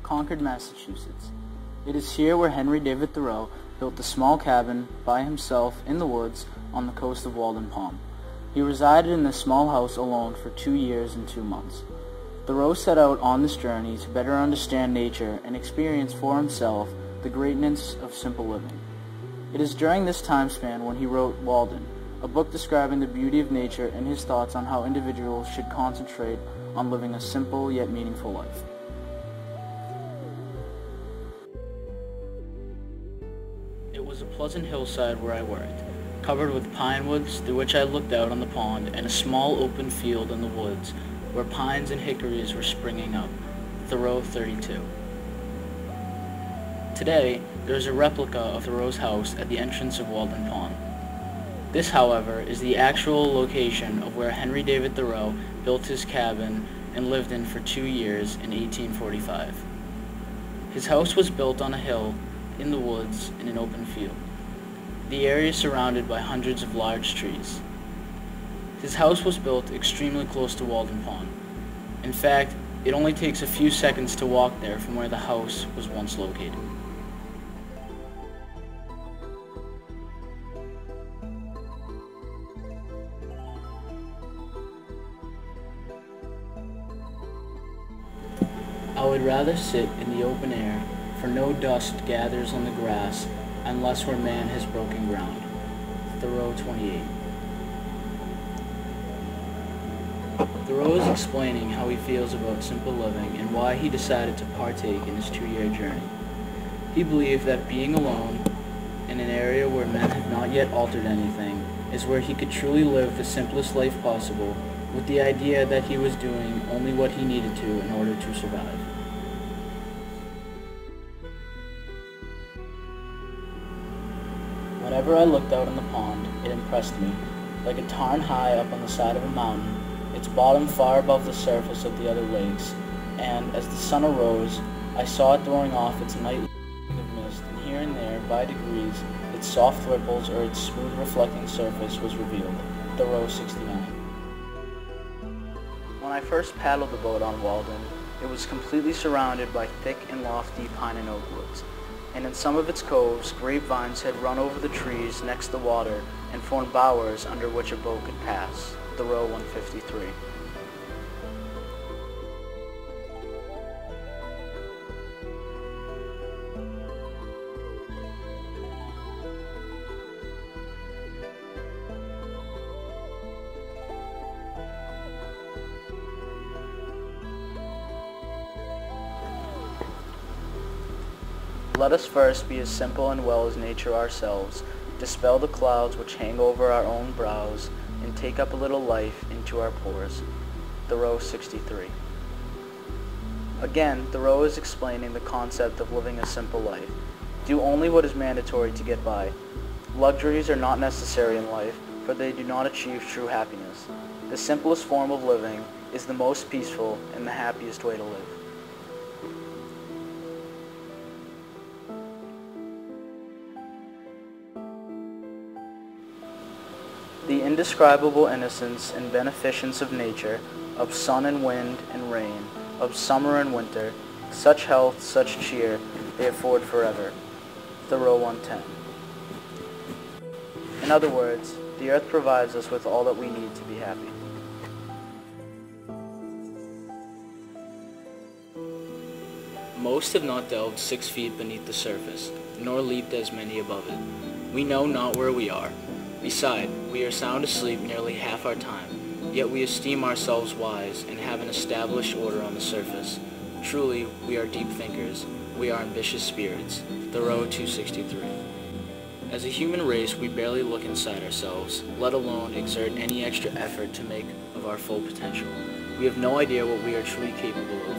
Concord, Massachusetts. It is here where Henry David Thoreau built a small cabin by himself in the woods on the coast of Walden Pond. He resided in this small house alone for 2 years and 2 months. Thoreau set out on this journey to better understand nature and experience for himself the greatness of simple living. It is during this time span when he wrote Walden, a book describing the beauty of nature and his thoughts on how individuals should concentrate on living a simple yet meaningful life. It was a pleasant hillside where I worked, covered with pine woods through which I looked out on the pond, and a small open field in the woods where pines and hickories were springing up. Thoreau 32. Today, there is a replica of Thoreau's house at the entrance of Walden Pond. This, however, is the actual location of where Henry David Thoreau built his cabin and lived in for 2 years in 1845. His house was built on a hill in the woods in an open field. The area is surrounded by hundreds of large trees. His house was built extremely close to Walden Pond. In fact, it only takes a few seconds to walk there from where the house was once located. I would rather sit in the open air, for no dust gathers on the grass unless where man has broken ground. Thoreau 28. Thoreau is explaining how he feels about simple living and why he decided to partake in his 2-year journey. He believed that being alone in an area where men have not yet altered anything is where he could truly live the simplest life possible, with the idea that he was doing only what he needed to in order to survive. Whenever I looked out on the pond, it impressed me. Like a tarn high up on the side of a mountain, its bottom far above the surface of the other lakes, and as the sun arose, I saw it throwing off its nightly of mist, and here and there, by degrees, its soft ripples or its smooth reflecting surface was revealed. Thoreau 69. When I first paddled the boat on Walden, it was completely surrounded by thick and lofty pine and oak woods, and in some of its coves, grapevines had run over the trees next the water and formed bowers under which a boat could pass. Thoreau 153. Let us first be as simple and well as nature ourselves, dispel the clouds which hang over our own brows, and take up a little life into our pores. Thoreau 63. Again, Thoreau is explaining the concept of living a simple life. Do only what is mandatory to get by. Luxuries are not necessary in life, for they do not achieve true happiness. The simplest form of living is the most peaceful and the happiest way to live. The indescribable innocence and beneficence of nature, of sun and wind and rain, of summer and winter, such health, such cheer, they afford forever. Thoreau 110. In other words, the earth provides us with all that we need to be happy. Most have not delved 6 feet beneath the surface, nor leaped as many above it. We know not where we are. Beside, we are sound asleep nearly half our time, yet we esteem ourselves wise and have an established order on the surface. Truly, we are deep thinkers. We are ambitious spirits. Thoreau 263. As a human race, we barely look inside ourselves, let alone exert any extra effort to make of our full potential. We have no idea what we are truly capable of.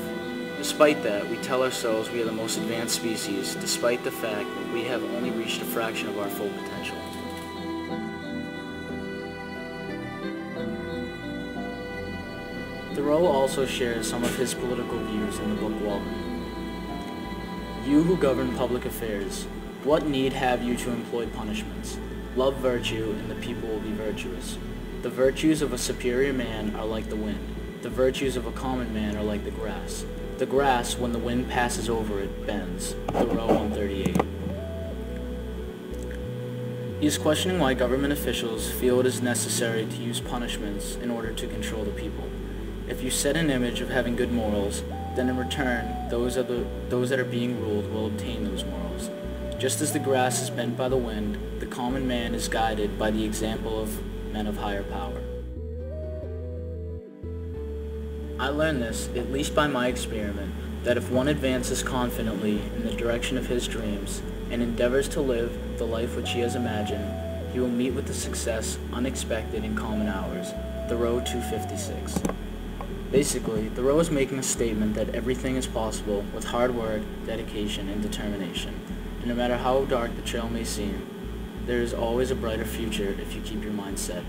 Despite that, we tell ourselves we are the most advanced species, despite the fact that we have only reached a fraction of our full potential. Thoreau also shares some of his political views in the book Walden. You who govern public affairs, what need have you to employ punishments? Love virtue, and the people will be virtuous. The virtues of a superior man are like the wind. The virtues of a common man are like the grass. The grass, when the wind passes over it, bends. Thoreau 138. He is questioning why government officials feel it is necessary to use punishments in order to control the people. If you set an image of having good morals, then in return, those that are being ruled will obtain those morals. Just as the grass is bent by the wind, the common man is guided by the example of men of higher power. I learned this, at least by my experiment, that if one advances confidently in the direction of his dreams and endeavors to live the life which he has imagined, he will meet with the success unexpected in common hours. Thoreau 256. Basically, Thoreau is making a statement that everything is possible with hard work, dedication, and determination. And no matter how dark the trail may seem, there is always a brighter future if you keep your mind set.